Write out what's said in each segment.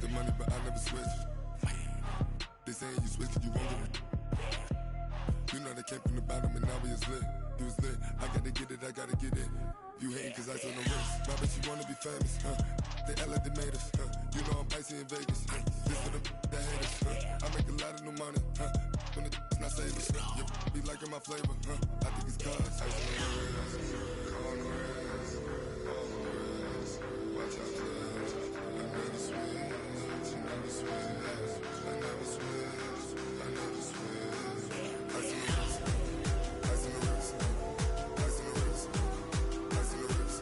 the money, but I never switch. They saying you switch 'cause you won't get it. You know they came from the bottom and now we is lit. You was lit, I gotta get it, I gotta get it. You hating 'cause I on the wrist. My bitch, you wanna be famous, They act like they made us, You know I'm icy in Vegas, This for the that hate us, I make a lot of new money, When the not savers, You be liking my flavor, I think it's cause ice on the wrist, on the wrist, on the wrist. Watch out, cuz I never switch, I never switch, I never switch, I never switch. Ice on the wrist, ice on the wrist, ice on the wrist, ice on the wrist, ice on the wrist.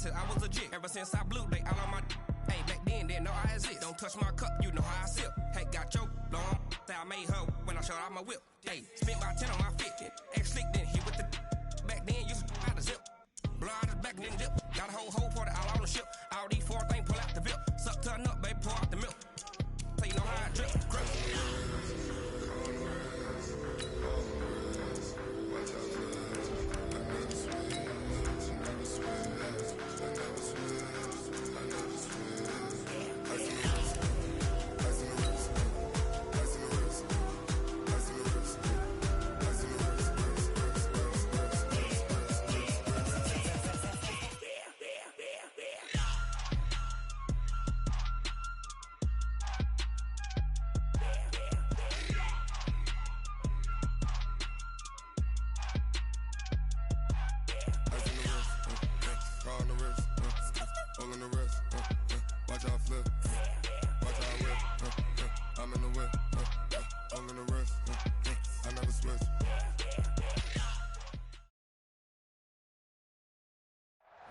I was legit ever since I blew they all on my hey back then didn't know I exist. Don't touch my cup, you know how I sip. Hey, got your long that I made her when I showed out my whip. Hey, spent about 10 on my fit. Ex slick then hit with the back then used to out the zip. Blow out his back and then dip. Got a whole party all on the ship. All these four things pull out the VIP. Suck turn up, baby, pour out the milk. So you know how I drip. Grip.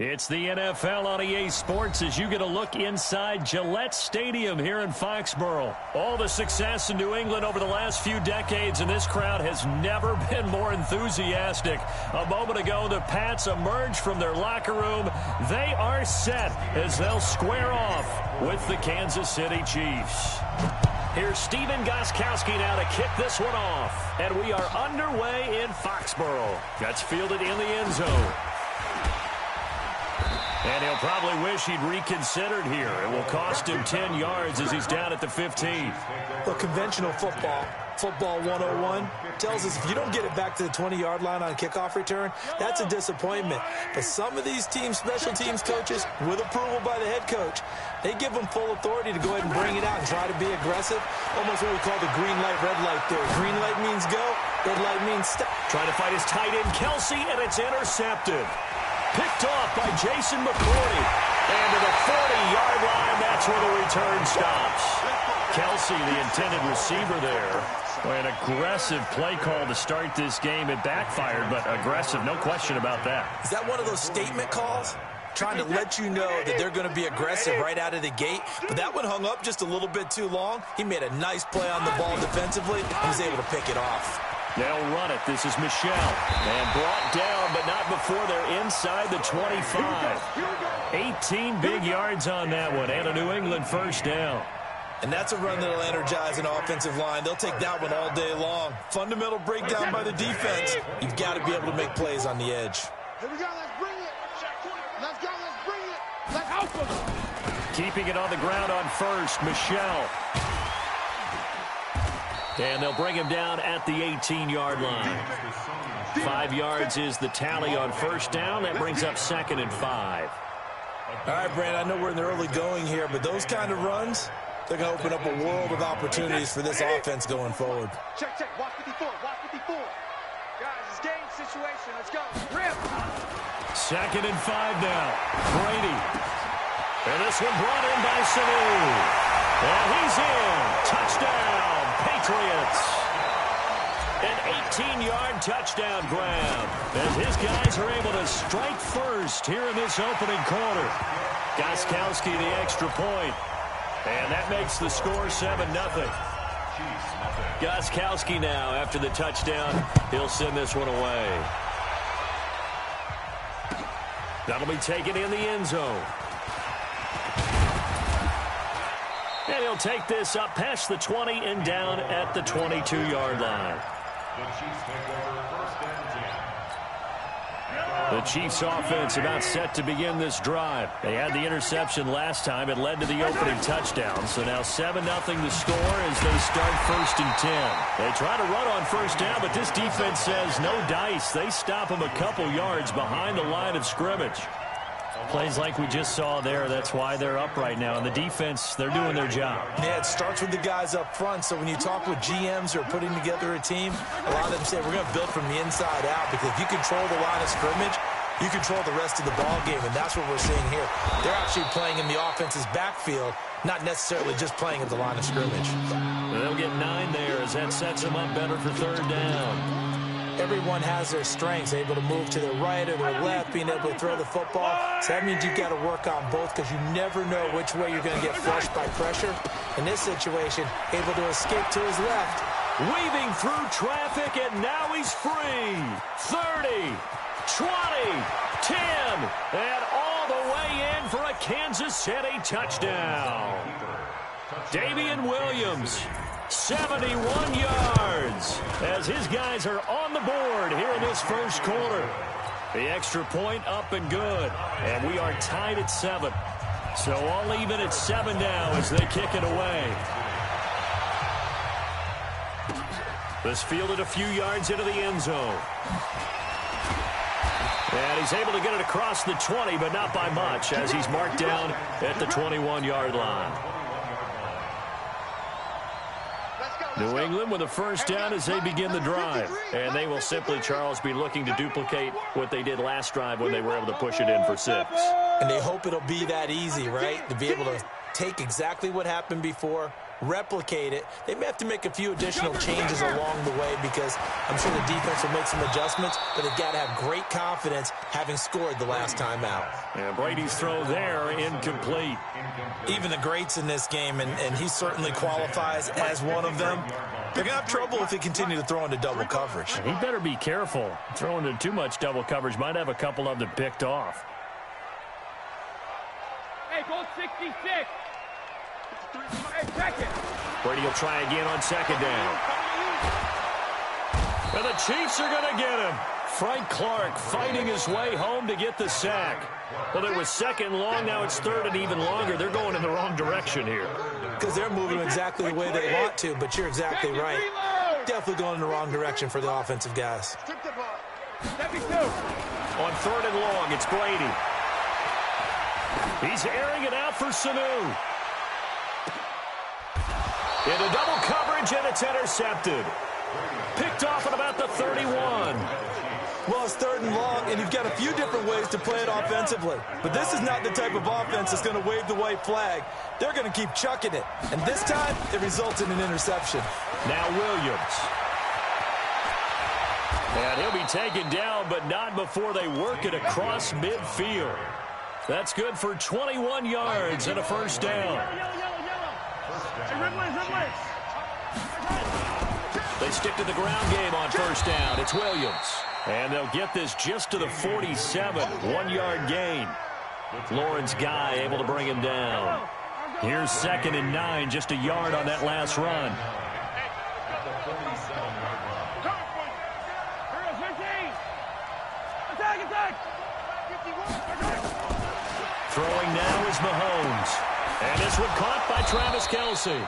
It's the NFL on EA Sports as you get a look inside Gillette Stadium here in Foxborough. All the success in New England over the last few decades, and this crowd has never been more enthusiastic. A moment ago, the Pats emerged from their locker room. They are set as they'll square off with the Kansas City Chiefs. Here's Steven Gostkowski now to kick this one off. And we are underway in Foxborough. That's fielded in the end zone. And he'll probably wish he'd reconsidered here. It will cost him 10 yards as he's down at the 15. Well, conventional football 101, tells us if you don't get it back to the 20-yard line on kickoff return, that's a disappointment. But some of these special teams coaches, with approval by the head coach, they give them full authority to go ahead and bring it out and try to be aggressive. Almost what we call the green light, red light theory. Green light means go, red light means stop. Trying to fight his tight end, Kelsey, and it's intercepted. Picked off by Jason McCourty. And to the 40-yard line, that's where the return stops. Kelsey, the intended receiver there. An aggressive play call to start this game. It backfired, but aggressive, no question about that. Is that one of those statement calls? Trying to let you know that they're going to be aggressive right out of the gate. But that one hung up just a little bit too long. He made a nice play on the ball defensively and was able to pick it off. They'll run it. This is Michel. And brought down, but not before they're inside the 25. 18 big yards on that one, and a New England first down. And that's a run that will energize an offensive line. They'll take that one all day long. Fundamental breakdown by the defense. You've got to be able to make plays on the edge. Here we go. Let's bring it. Let's go. Let's bring it. Let's help them. Keeping it on the ground on first, Michel. And they'll bring him down at the 18-yard line. 5 yards is the tally on first down. That brings up 2nd and 5. All right, Brandon, I know we're in the early going here, but those kind of runs, they're going to open up a world of opportunities for this offense going forward. Check. Watch 54. Guys, it's game situation. Let's go. Rip. 2nd and 5 now. Brady. And this one brought in by Sanu. And he's in. Touchdown, Patriots. An 18-yard touchdown grab as his guys are able to strike first here in this opening quarter. Gostkowski the extra point. And that makes the score 7-0. Gostkowski now, after the touchdown, he'll send this one away. That'll be taken in the end zone. And he'll take this up past the 20 and down at the 22-yard line. The Chiefs offense about set to begin this drive. They had the interception last time. It led to the opening touchdown. So now 7-0 the score as they start 1st and 10. They try to run on 1st down, but this defense says no dice. They stop them a couple yards behind the line of scrimmage. Plays like we just saw there, that's why they're up right now. And the defense, they're doing their job. Yeah, it starts with the guys up front. So when you talk with GMs who are putting together a team, a lot of them say we're going to build from the inside out, because if you control the line of scrimmage, you control the rest of the ball game, and that's what we're seeing here. They're actually playing in the offense's backfield, not necessarily just playing at the line of scrimmage. They'll get 9 there as that sets them up better for 3rd down. Everyone has their strengths, able to move to their right or their left, being able to throw the football. So that means you've got to work on both, because you never know which way you're going to get flushed by pressure. In this situation, able to escape to his left. Weaving through traffic, and now he's free. 30, 20, 10, and all the way in for a Kansas City touchdown. Damian Williams, 71 yards, as his guys are on the board here in this 1st quarter. The extra point up and good, and we are tied at 7. So all even at 7 now as they kick it away. This fielded a few yards into the end zone. And he's able to get it across the 20, but not by much, as he's marked down at the 21-yard line. New England with a 1st down as they begin the drive. And they will simply, Charles, be looking to duplicate what they did last drive when they were able to push it in for 6. And they hope it'll be that easy, right? To be able to take exactly what happened before, replicate it. They may have to make a few additional changes along the way, because I'm sure the defense will make some adjustments, but they've got to have great confidence having scored the last time out. And Brady's throw there, incomplete. Even the greats in this game, and he certainly qualifies as one of them, they're going to have trouble if they continue to throw into double coverage. He better be careful. Throwing into too much double coverage might have a couple of them picked off. Hey, go 66. Hey, check it. Brady will try again on 2nd down. And the Chiefs are going to get him. Frank Clark fighting his way home to get the sack. Well, it was 2nd long, now it's 3rd and even longer. They're going in the wrong direction here. Because they're moving exactly the way they want to, but you're exactly right. Definitely going in the wrong direction for the offensive guys. On 3rd and long, it's Brady. He's airing it out for Sanu. Into double coverage, and it's intercepted. Picked off at about the 31. Well, it's 3rd and long, and you've got a few different ways to play it offensively. But this is not the type of offense that's going to wave the white flag. They're going to keep chucking it. And this time, it results in an interception. Now Williams. And he'll be taken down, but not before they work it across midfield. That's good for 21 yards and a 1st down. They stick to the ground game on 1st down. It's Williams. And they'll get this just to the 47. 1-yard gain. Lauren's guy able to bring him down. Here's 2nd and 9, just a yard on that last run. Throwing now is Mahomes. And this one caught by Travis Kelce.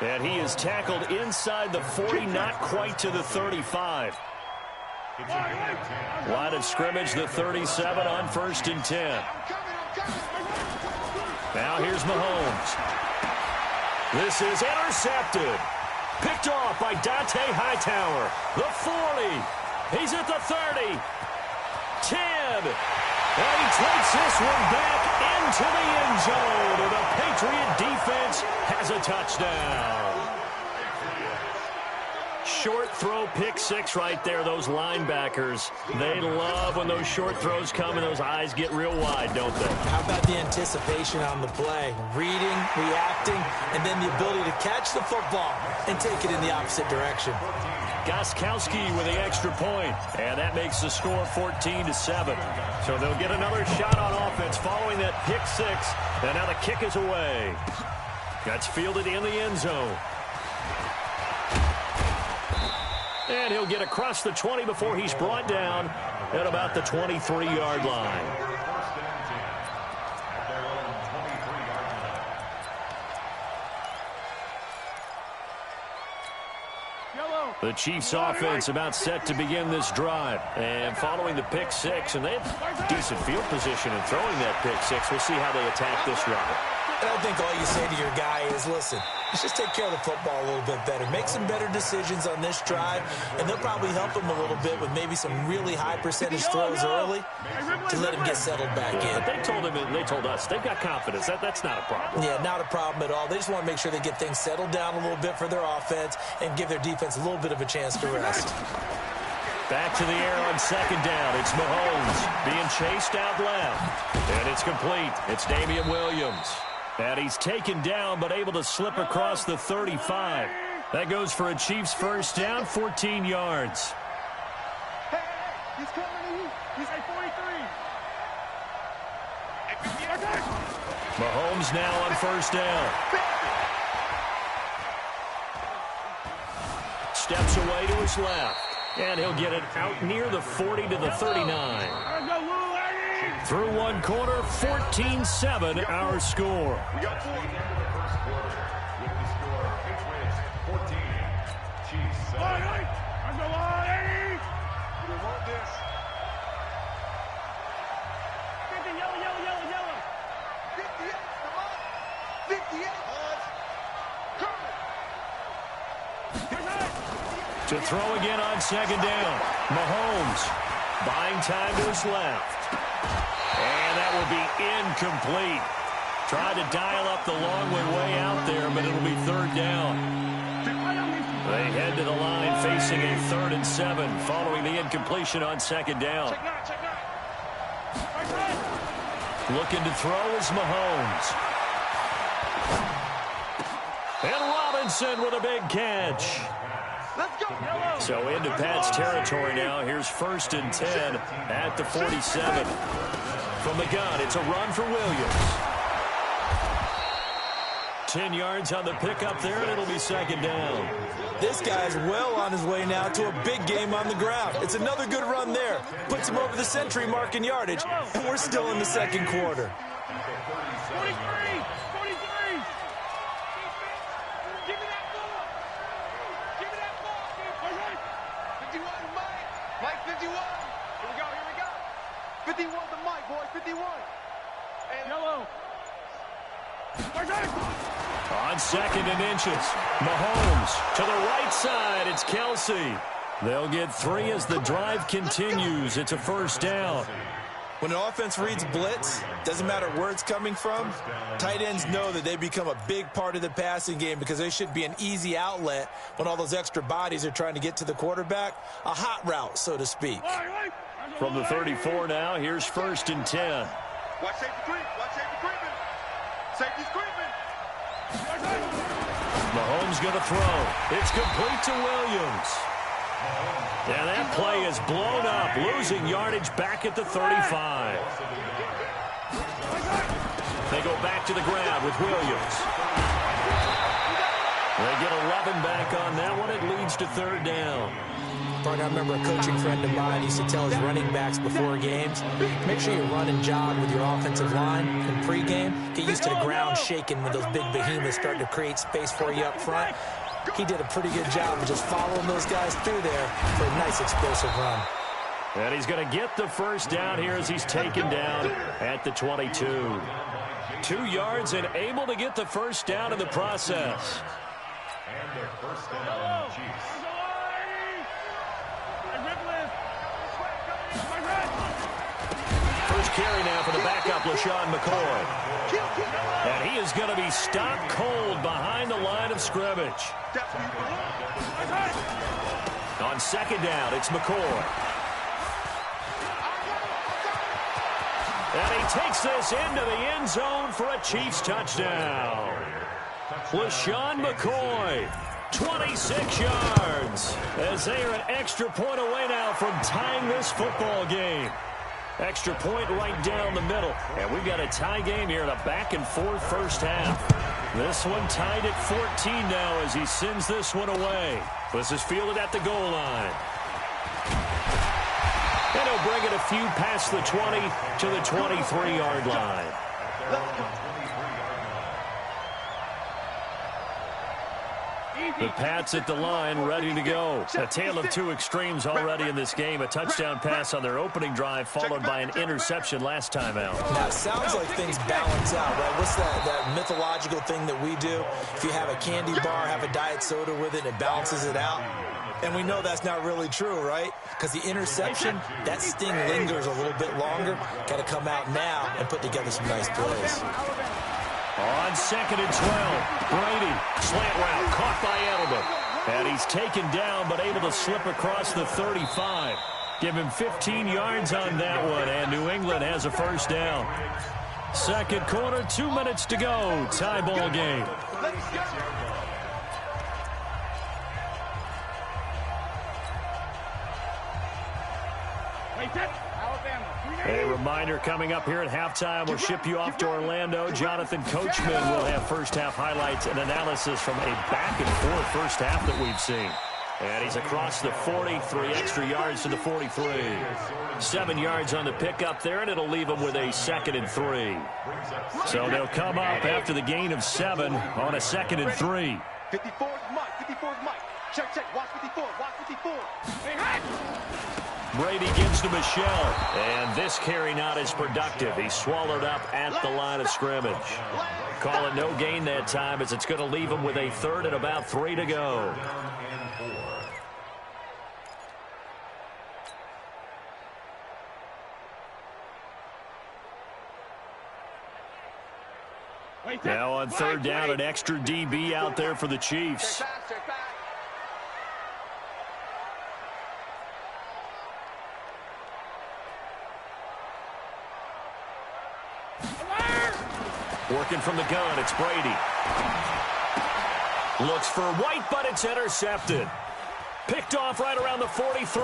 And he is tackled inside the 40, not quite to the 35. Line of scrimmage, the 37 on 1st and 10. Now here's Mahomes. This is intercepted. Picked off by Dante Hightower. The 40. He's at the 30. 10. And he takes this one back into the end zone. And the Patriot defense has a touchdown. Short throw, pick 6 right there. Those linebackers, they love when those short throws come and those eyes get real wide, don't they? How about the anticipation on the play? Reading, reacting, and then the ability to catch the football and take it in the opposite direction. Gostkowski with the extra point, and that makes the score 14-7. So they'll get another shot on offense following that pick six, and now the kick is away. That's fielded in the end zone. And he'll get across the 20 before he's brought down at about the 23-yard line. The Chiefs offense about set to begin this drive. And following the pick six, and they have decent field position in throwing that pick six. We'll see how they attack this drive. And I think all you say to your guy is, listen, let's just take care of the football a little bit better. Make some better decisions on this drive, and they'll probably help him a little bit with maybe some really high percentage throws early to let him get settled back in. But they told him, and they told us, they've got confidence. That's not a problem. Yeah, not a problem at all. They just want to make sure they get things settled down a little bit for their offense and give their defense a little bit of a chance to rest. Back to the air on second down. It's Mahomes being chased out left. And it's complete. It's Damian Williams. And he's taken down, but able to slip across the 35. That goes for a Chiefs first down, 14 yards. Hey, he's coming to you. He's at 43. Mahomes now on first down. Steps away to his left. And he'll get it out near the 40 to the 39. Through one quarter, 14-7 our score. We got 4 at the end of the first quarter. With the score, Patriots 14, Chiefs 7. We want this. 50, yellow. 58, come on. 58. To throw again on second down. Mahomes buying time to his left. And that will be incomplete. Tried to dial up the long way out there, but it'll be third down. They head to the line facing a 3rd and 7 following the incompletion on second down. Looking to throw is Mahomes. And Robinson with a big catch. Let's go. So into Pat's territory now. Here's 1st and 10 at the 47. From the gun, it's a run for Williams. 10 yards on the pickup there, and it'll be second down. This guy's well on his way now to a big game on the ground. It's another good run there. Puts him over the century mark in yardage, and we're still in the second quarter. 43. Give me that ball. 51, Mike. 51. Here we go. 51 to Mike, boy. 51. And yellow. On 2nd and inches, Mahomes to the right side. It's Kelsey. They'll get 3 as the drive continues. It's a first down. When an offense reads blitz, doesn't matter where it's coming from, tight ends know that they become a big part of the passing game because they should be an easy outlet when all those extra bodies are trying to get to the quarterback. A hot route, so to speak. From the 34 now, here's 1st and 10. Watch safety creep. Safety's creeping. Mahomes going to throw. It's complete to Williams. And that play is blown up, losing yardage back at the 35. They go back to the ground with Williams. They get 11 back on that one. It leads to 3rd down. I remember a coaching friend of mine used to tell his running backs before games, make sure you run and jog with your offensive line in pregame. Get used to the ground shaking when those big behemoths start to create space for you up front. He did a pretty good job of just following those guys through there for a nice explosive run. And he's going to get the first down here as he's taken down at the 22. 2 yards and able to get the first down in the process. And their first down, Chiefs. First carry now for the backup, LaShawn McCoy. And he is going to be stopped cold behind the line of scrimmage. On second down, it's McCoy. And he takes this into the end zone for a Chiefs touchdown. LaShawn McCoy 26 yards, as they are an extra point away now from tying this football game. Extra point right down the middle. And we've got a tie game here in a back-and-forth first half. This one tied at 14 now as he sends this one away. This is fielded at the goal line. And he'll bring it a few past the 20 to the 23-yard line. The Pats at the line, ready to go. A tale of two extremes already in this game. A touchdown pass on their opening drive, followed by an interception last time out. Now, it sounds like things balance out, right? What's that mythological thing that we do? If you have a candy bar, have a diet soda with it, it balances it out. And we know that's not really true, right? Because the interception, that sting lingers a little bit longer. Got to come out now and put together some nice plays. On 2nd and 12, Brady, slant route, caught by Edelman. And he's taken down, but able to slip across the 35. Give him 15 yards on that one, and New England has a first down. Second quarter, 2 minutes to go. Tie ball game. A reminder coming up here at halftime. We'll ship you off to Orlando. Jonathan Coachman will have first-half highlights and analysis from a back-and-forth first half that we've seen. And he's across the 40, 3 extra yards to the 43. 7 yards on the pickup there, and it'll leave him with a 2nd and 3. So they'll come up after the gain of 7 on a 2nd and 3. 54 is Mike. 54 is Mike. Check, check. Watch 54. Watch 54. Brady gives to Michelle, and this carry not as productive. He's swallowed up at the line of scrimmage. Call it no gain that time, as it's going to leave him with a 3rd and about 3 to go. Now on 3rd down, an extra DB out there for the Chiefs. Working from the gun, it's Brady. Looks for White, but it's intercepted. Picked off right around the 43.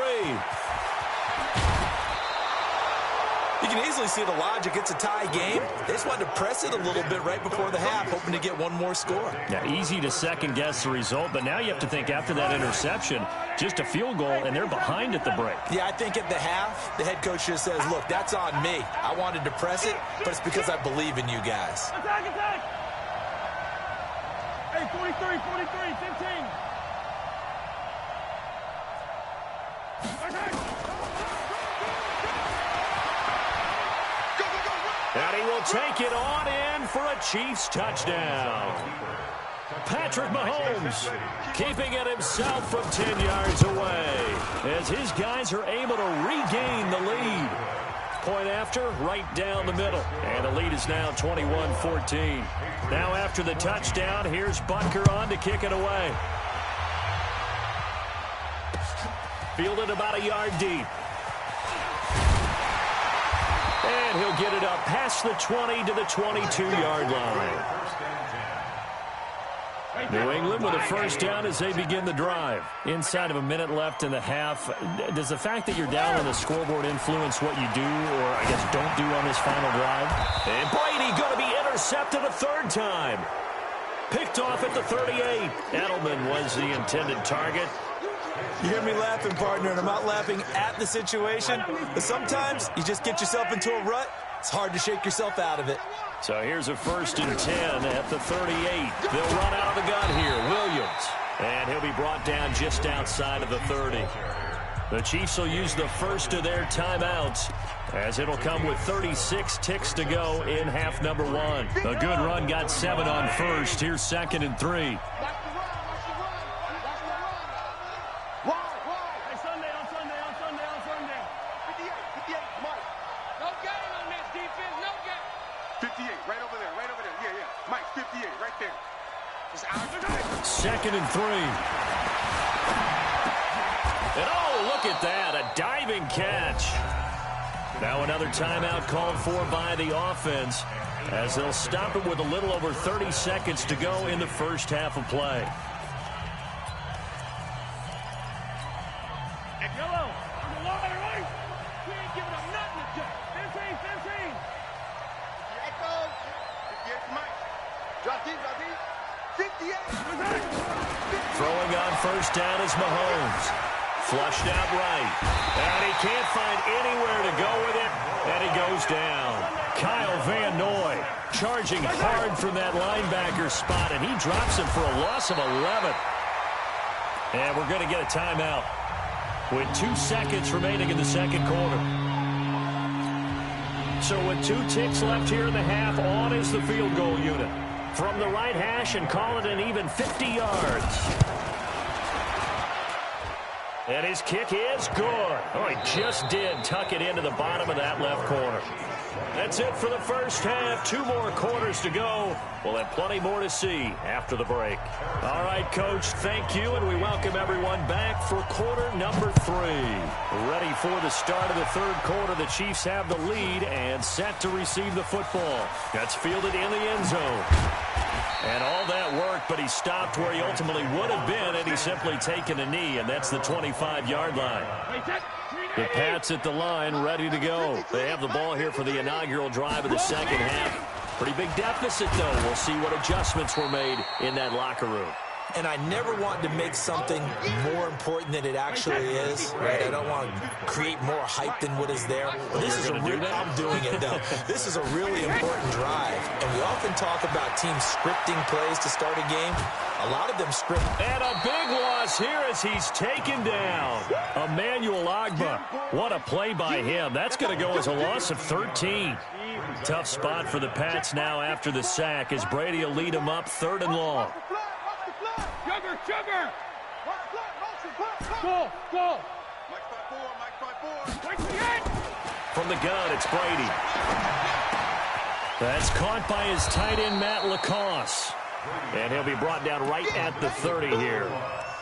You can easily see the logic. It's a tie game. They just wanted to press it a little bit right before the half, hoping to get one more score. Yeah, easy to second-guess the result, but now you have to think after that interception, just a field goal, and they're behind at the break. Yeah, I think at the half, the head coach just says, look, that's on me. I wanted to press it, but it's because I believe in you guys. Attack, attack! Hey, 43, 43, 15. Attack! And he will take it on in for a Chiefs touchdown. Patrick Mahomes keeping it himself from 10 yards away as his guys are able to regain the lead. Point after, right down the middle. And the lead is now 21-14. Now after the touchdown, here's Butker on to kick it away. Fielded about a yard deep. And he'll get it up past the 20 to the 22-yard line. New England with a first down as they begin the drive. Inside of a minute left in the half. Does the fact that you're down on the scoreboard influence what you do, or I guess don't do on this final drive? And Brady going to be intercepted a 3rd time. Picked off at the 38. Edelman was the intended target. You hear me laughing, partner, and I'm not laughing at the situation. But sometimes you just get yourself into a rut. It's hard to shake yourself out of it. So here's a 1st and 10 at the 38. They'll run out of the gun here. Williams. And he'll be brought down just outside of the 30. The Chiefs will use the first of their timeouts, as it'll come with 36 ticks to go in half number 1. A good run got 7 on first. Here's 2nd and 3. Second and 3. And oh, look at that, a diving catch. Now another timeout called for by the offense, as they'll stop it with a little over 30 seconds to go in the first half of play. first down is Mahomes. Flushed out right. And he can't find anywhere to go with it. And he goes down. Kyle Van Noy charging hard from that linebacker spot. And he drops him for a loss of 11. And we're going to get a timeout with 2 seconds remaining in the second quarter. So with 2 ticks left here in the half, on is the field goal unit. From the right hash and call it an even 50 yards. And his kick is good. Oh, he just did tuck it into the bottom of that left corner. That's it for the first half. 2 more quarters to go. We'll have plenty more to see after the break. All right, Coach, thank you, and we welcome everyone back for quarter number 3. Ready for the start of the third quarter. The Chiefs have the lead and set to receive the football. That's fielded in the end zone. And all that worked, but he stopped where he ultimately would have been, and he's simply taken a knee, and that's the 25-yard line. The Pats at the line, ready to go. They have the ball here for the inaugural drive of the second half. Pretty big deficit, though. We'll see what adjustments were made in that locker room. And I never want to make something more important than it actually is, right? I don't want to create more hype than what is there. This is I'm doing it, though. This is a really important drive. And we often talk about teams scripting plays to start a game. A lot of them script. And a big loss here as he's taken down. Emmanuel Ogbah. What a play by him. That's going to go as a loss of 13. Tough spot for the Pats now after the sack as Brady will lead them up 3rd and long. Sugar! Go! From the gun, it's Brady. That's caught by his tight end, Matt Lacoste. And he'll be brought down right at the 30 here.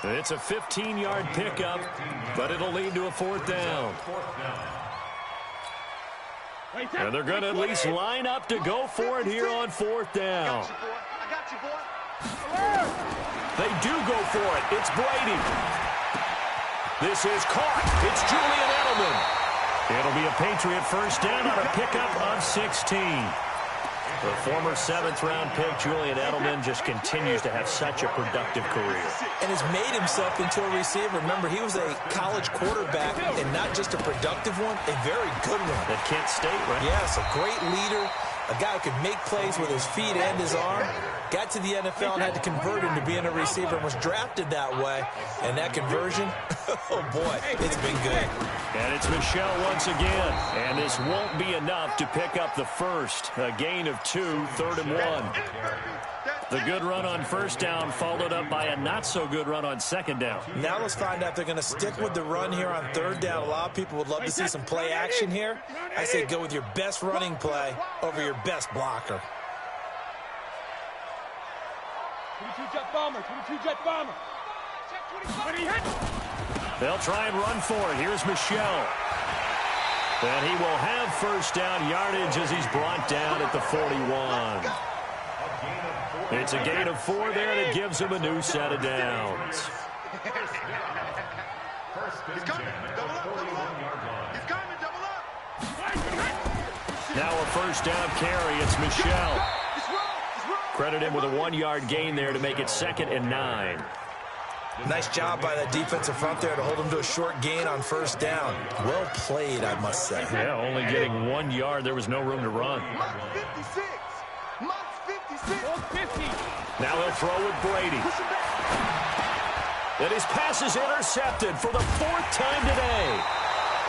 It's a 15-yard pickup, but it'll lead to a 4th down. And they're going to at least line up to go for it here on 4th down. I got you, boy. They do go for it. It's Brady. This is caught. It's Julian Edelman. It'll be a Patriot first down on a pickup of 16. The former 7th-round pick, Julian Edelman, just continues to have such a productive career. And has made himself into a receiver. Remember, he was a college quarterback, and not just a productive one, a very good one. At Kent State, right? Yes, a great leader, a guy who could make plays with his feet and his arm. Got to the NFL and had to convert into being a receiver and was drafted that way. And that conversion, oh boy, it's been good. And it's Michel once again. And this won't be enough to pick up the first. A gain of 2, 3rd and 1. The good run on first down followed up by a not-so-good run on second down. Now let's find out if they're going to stick with the run here on 3rd down. A lot of people would love to see some play action here. I say go with your best running play over your best blocker. 22-jet bomber. They'll try and run for it. Here's Michel. And he will have first down yardage as he's brought down at the 41. It's a gain of 4 there that gives him a new set of downs. He's coming. Double up. He's coming. Double up. Now a first down carry. It's Michel. Credit him with a 1-yard gain there to make it 2nd and 9. Nice job by that defensive front there to hold him to a short gain on first down. Well played, I must say. Yeah, only getting 1 yard. There was no room to run. Now he'll throw with Brady. And his pass is intercepted for the 4th time today.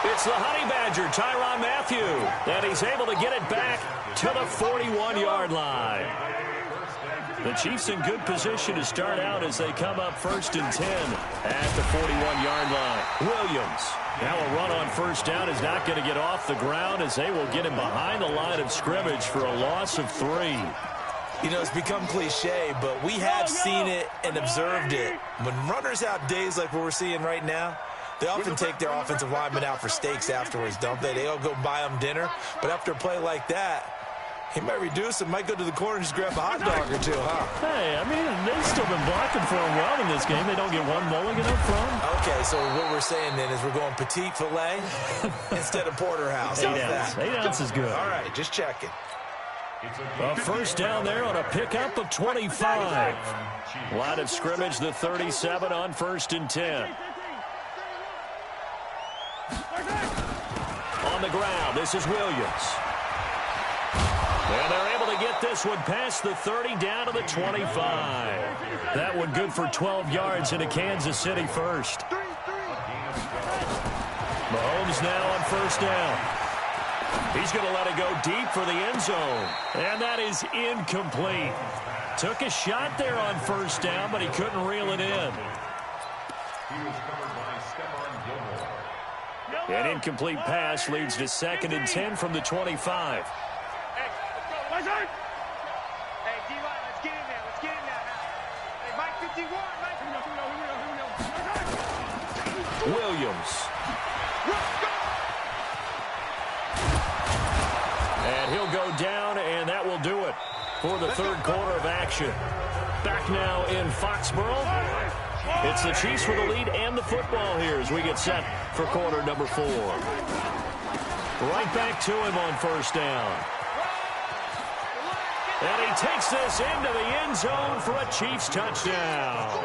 It's the Honey Badger, Tyrann Mathieu. And he's able to get it back to the 41-yard line. The Chiefs in good position to start out as they come up 1st and 10 at the 41-yard line. Williams. Now a run on first down is not going to get off the ground as they will get him behind the line of scrimmage for a loss of 3. You know, it's become cliche, but we have seen it and observed it. When runners have days like what we're seeing right now, they often take their offensive linemen out for steaks afterwards, don't they? They all go buy them dinner. But after a play like that, he might reduce it, might go to the corner and just grab a hot dog or 2, huh? Hey, I mean, they've still been blocking for him well in this game. They don't get one mulligan up front. Okay, so what we're saying then is we're going petite filet instead of porterhouse. 8 ounces. 8 ounces is good. All right, just checking. A first down there on a pickup of 25. Line of scrimmage, the 37 on 1st and 10. On the ground, this is Williams. And they're able to get this one past the 30 down to the 25. That one good for 12 yards into Kansas City first. Mahomes now on first down. He's going to let it go deep for the end zone. And that is incomplete. Took a shot there on first down, but he couldn't reel it in. An incomplete pass leads to 2nd and 10 from the 25. Hey, D-line, let's get in there. Let's get in there now. Hey, Mike 51, Mike. Williams. And he'll go down, and that will do it for the third quarter of action. Back now in Foxborough. It's the Chiefs with the lead and the football here as we get set for quarter number 4. Right back to him on first down. And he takes this into the end zone for a Chiefs touchdown.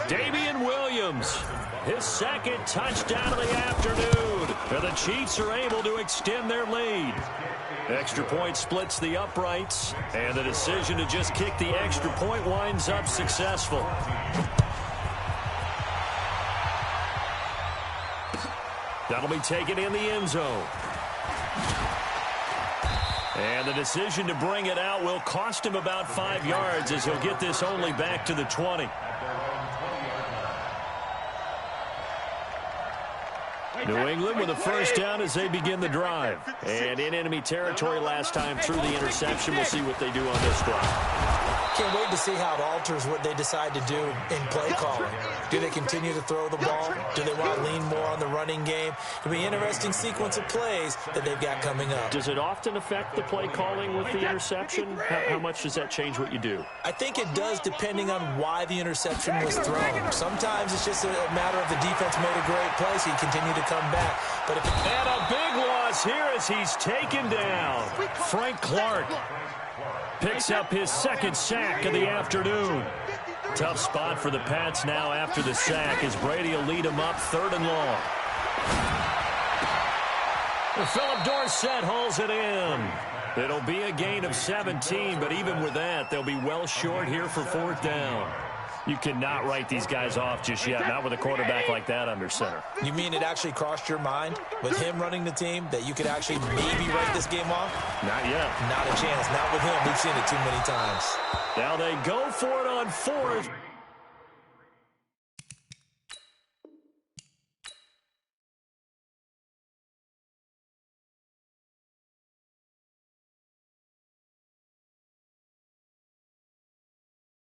Damian Williams, his 2nd touchdown of the afternoon. And the Chiefs are able to extend their lead. Extra point splits the uprights, and the decision to just kick the extra point winds up successful. That'll be taken in the end zone. And the decision to bring it out will cost him about 5 yards as he'll get this only back to the 20. New England with a first down as they begin the drive. And in enemy territory last time through the interception. We'll see what they do on this drive. Can't wait to see how it alters what they decide to do in play calling. Do they continue to throw the ball? Do they want to lean more on the running game? It'll be an interesting sequence of plays that they've got coming up. Does it often affect the play calling with the interception? How much does that change what you do? I think it does, depending on why the interception was thrown. Sometimes it's just a matter of the defense made a great play, so you continue to come back. But if and a big loss here as he's taken down. Frank Clark picks up his 2nd sack of the afternoon. Tough spot for the Pats now after the sack as Brady will lead them up 3rd and long. Philip Dorsett hauls it in. It'll be a gain of 17, but even with that, they'll be well short here for 4th down. You cannot write these guys off just yet, not with a quarterback like that under center. You mean it actually crossed your mind with him running the team that you could actually maybe write this game off? Not yet. Not a chance. Not with him. We've seen it too many times. Now they go for it on 4th.